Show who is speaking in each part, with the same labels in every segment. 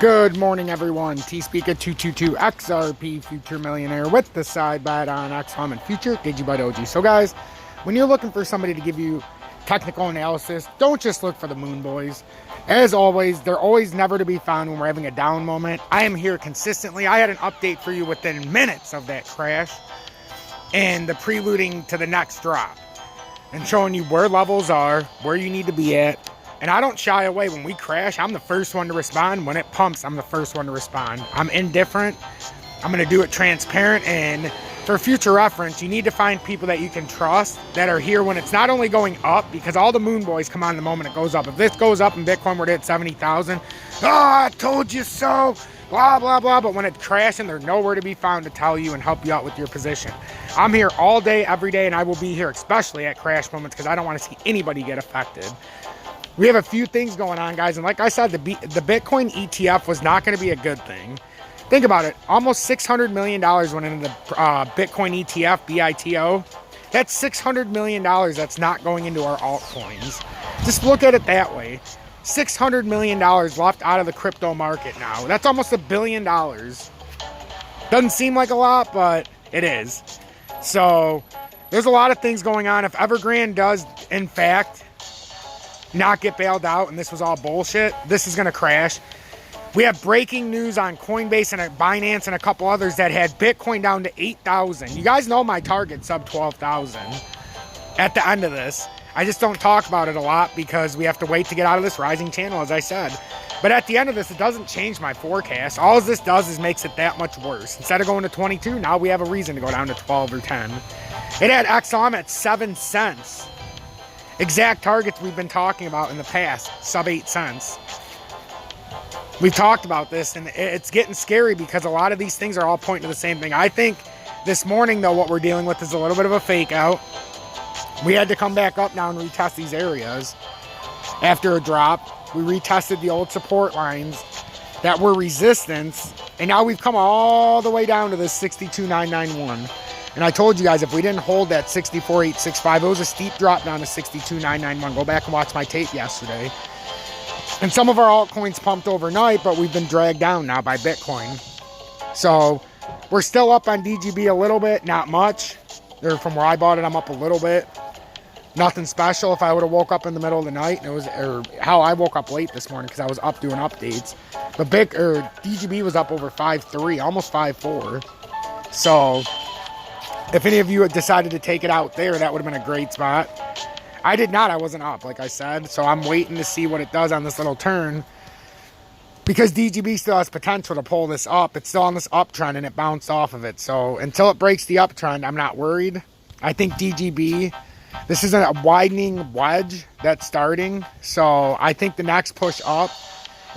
Speaker 1: Good morning, everyone. T-Speaker 222 XRP Future Millionaire with the side bet on XFAM and Future Digibite OG. So, guys, when you're looking for somebody to give you technical analysis, don't just look for the Moon Boys. As always, they're always never to be found when we're having a down moment. I am here consistently. I had an update for you within minutes of that crash and the preluding to the next drop and showing you where levels are, where you need to be at. And I don't shy away. When we crash, I'm the first one to respond. When it pumps, I'm the first one to respond. I'm indifferent. I'm going to do it transparent. And for future reference, you need to find people that you can trust that are here when it's not only going up, because all the Moon Boys come on the moment it goes up. If this goes up and Bitcoin were to hit 70,000, oh, I told you so, blah, blah, blah. But when it's crashing, they're nowhere to be found to tell you and help you out with your position. I'm here all day, every day, and I will be here, especially at crash moments, because I don't want to see anybody get affected. We have a few things going on, guys, and like I said, the Bitcoin ETF was not going to be a good thing. Think about it. Almost $600 million went into the Bitcoin ETF, BITO. That's $600 million that's not going into our altcoins. Just look at it that way. $600 million left out of the crypto market now. That's almost $1 billion. Doesn't seem like a lot, but it is. So there's a lot of things going on. If Evergrande does, in fact, not get bailed out and this was all bullshit, this is going to crash. We have breaking news on Coinbase and Binance and a couple others that had Bitcoin down to 8,000. You guys know my target sub 12,000 at the end of this. I just don't talk about it a lot because we have to wait to get out of this rising channel, as I said. But at the end of this, it doesn't change my forecast. All this does is makes it that much worse. Instead of going to 22, now we have a reason to go down to 12 or 10. It had XLM at 7 cents. Exact targets we've been talking about in the past, sub 8 cents. We've talked about this, and it's getting scary because a lot of these things are all pointing to the same thing. I think this morning, though, what we're dealing with is a little bit of a fake out. We had to come back up now and retest these areas after a drop. We retested the old support lines that were resistance, and now we've come all the way down to this 62,991. And I told you guys, if we didn't hold that 64,865, it was a steep drop down to 62,991. Go back and watch my tape yesterday. And some of our altcoins pumped overnight, but we've been dragged down now by Bitcoin. So we're still up on DGB a little bit, not much. Or from where I bought it, I'm up a little bit. Nothing special. If I would have woke up in the middle of the night, and it was, or how I woke up late this morning because I was up doing updates. But DGB was up over 5.3, almost 5.4. So if any of you had decided to take it out there, that would have been a great spot. I did not. I wasn't up, like I said. So I'm waiting to see what it does on this little turn. Because DGB still has potential to pull this up. It's still on this uptrend, and it bounced off of it. So until it breaks the uptrend, I'm not worried. I think DGB, this isn't a widening wedge that's starting. So I think the next push up,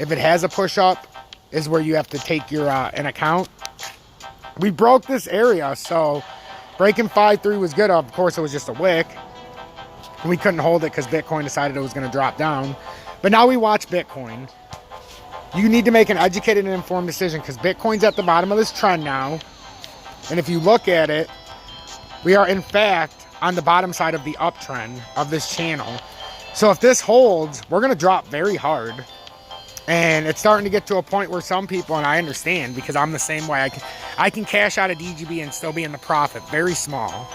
Speaker 1: if it has a push up, is where you have to take your an account. We broke this area, so breaking 5.3 was good. Of course, it was just a wick. And we couldn't hold it because Bitcoin decided it was going to drop down. But now we watch Bitcoin. You need to make an educated and informed decision because Bitcoin's at the bottom of this trend now. And if you look at it, we are in fact on the bottom side of the uptrend of this channel. So if this holds, we're going to drop very hard. And it's starting to get to a point where some people, and I understand because I'm the same way, I can cash out of DGB and still be in the profit, very small.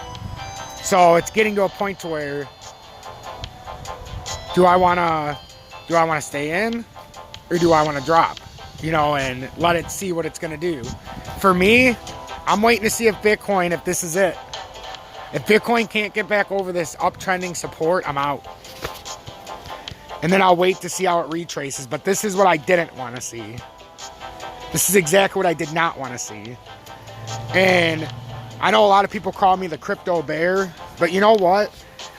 Speaker 1: So it's getting to a point to where, do I want to stay in or do I want to drop, you know, and let it see what it's going to do? For me, I'm waiting to see if Bitcoin, if this is it. If Bitcoin can't get back over this uptrending support, I'm out. And then I'll wait to see how it retraces. But this is what I didn't want to see. This is exactly what I did not want to see. And I know a lot of people call me the crypto bear. But you know what?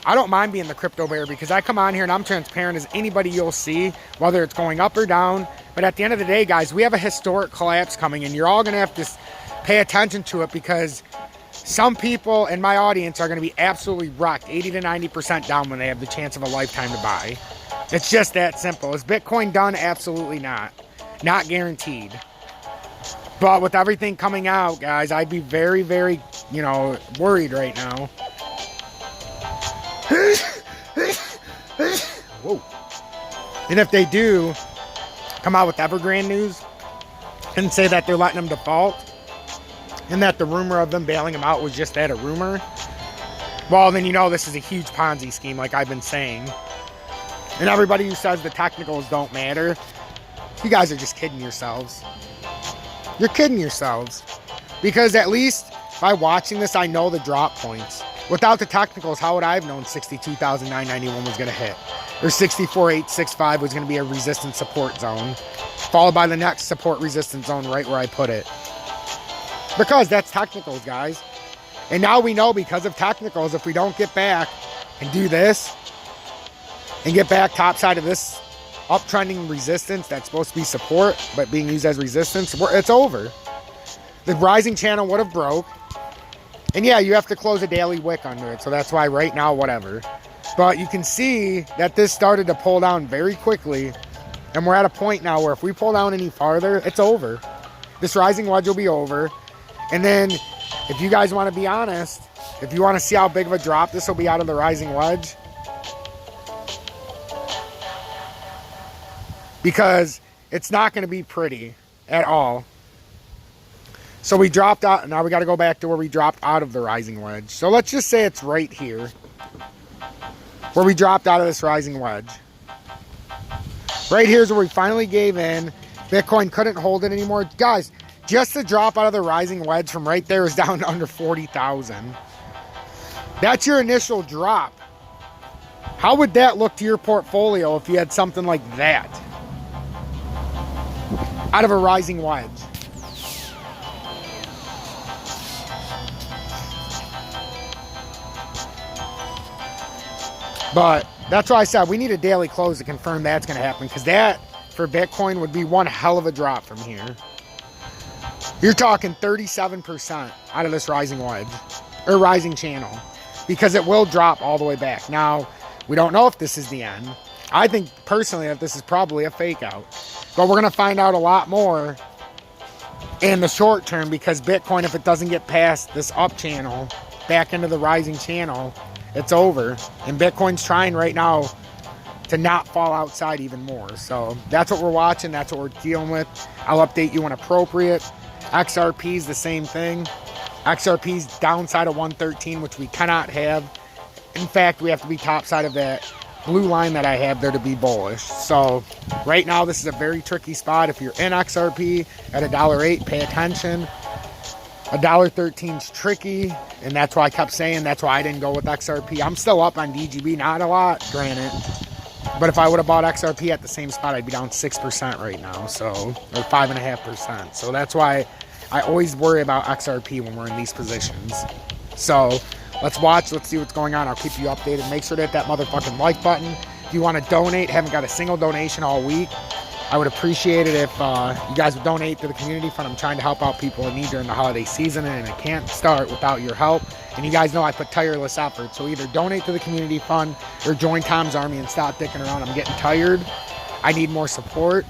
Speaker 1: I don't mind being the crypto bear because I come on here and I'm transparent as anybody you'll see, whether it's going up or down. But at the end of the day, guys, we have a historic collapse coming. And you're all going to have to pay attention to it because some people in my audience are going to be absolutely wrecked, 80 to 90% down when they have the chance of a lifetime to buy. It's just that simple. Is Bitcoin done? Absolutely not. Not guaranteed. But with everything coming out, guys, I'd be very, very, worried right now. Whoa. And if they do come out with Evergrande news, and say that they're letting them default and that the rumor of them bailing them out was just that, a rumor, well, then you know this is a huge Ponzi scheme like I've been saying. And everybody who says the technicals don't matter, you guys are just kidding yourselves. You're kidding yourselves. Because at least by watching this, I know the drop points. Without the technicals, how would I have known 62,991 was going to hit? Or 64,865 was going to be a resistance support zone, followed by the next support resistance zone right where I put it. Because that's technicals, guys. And now we know because of technicals, if we don't get back and do this, and get back top side of this uptrending resistance that's supposed to be support, but being used as resistance, it's over. The rising channel would have broke. And yeah, you have to close a daily wick under it. So that's why right now, whatever. But you can see that this started to pull down very quickly. And we're at a point now where if we pull down any farther, it's over. This rising wedge will be over. And then if you guys want to be honest, if you want to see how big of a drop this will be out of the rising wedge, because it's not going to be pretty at all. So we dropped out. Now we got to go back to where we dropped out of the rising wedge. So let's just say it's right here where we dropped out of this rising wedge. Right here is where we finally gave in. Bitcoin couldn't hold it anymore. Guys, just the drop out of the rising wedge from right there is down to under 40,000. That's your initial drop. How would that look to your portfolio if you had something like that out of a rising wedge? But that's why I said we need a daily close to confirm that's going to happen, because that for Bitcoin would be one hell of a drop from here. You're talking 37% out of this rising wedge or rising channel, because it will drop all the way back. Now, we don't know if this is the end. I think personally that this is probably a fake out, but we're going to find out a lot more in the short term, because Bitcoin, if it doesn't get past this up channel back into the rising channel, it's over. And Bitcoin's trying right now to not fall outside even more. So that's what we're watching. That's what we're dealing with. I'll update you when appropriate. XRP is the same thing. XRP's downside of 113, which we cannot have. In fact, we have to be top side of that blue line that I have there to be bullish. So right now, this is a very tricky spot. If you're in XRP at $1.08, pay attention. $1.13 is tricky, and that's why I kept saying that's why I didn't go with XRP. I'm still up on DGB, not a lot, granted. But if I would have bought XRP at the same spot, I'd be down 6% right now, so, or 5.5%. So that's why I always worry about XRP when we're in these positions. So let's watch, let's see what's going on. I'll keep you updated. Make sure to hit that motherfucking like button. If you want to donate, haven't got a single donation all week, I would appreciate it if you guys would donate to the community fund. I'm trying to help out people in need during the holiday season, and it can't start without your help. And you guys know I put tireless effort. So either donate to the community fund or join Tom's Army and stop dicking around. I'm getting tired. I need more support.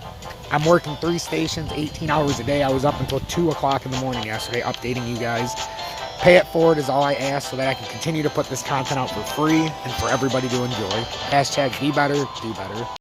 Speaker 1: I'm working 3 stations, 18 hours a day. I was up until 2 o'clock in the morning yesterday updating you guys. Pay it forward is all I ask so that I can continue to put this content out for free and for everybody to enjoy. Hashtag be better, do better.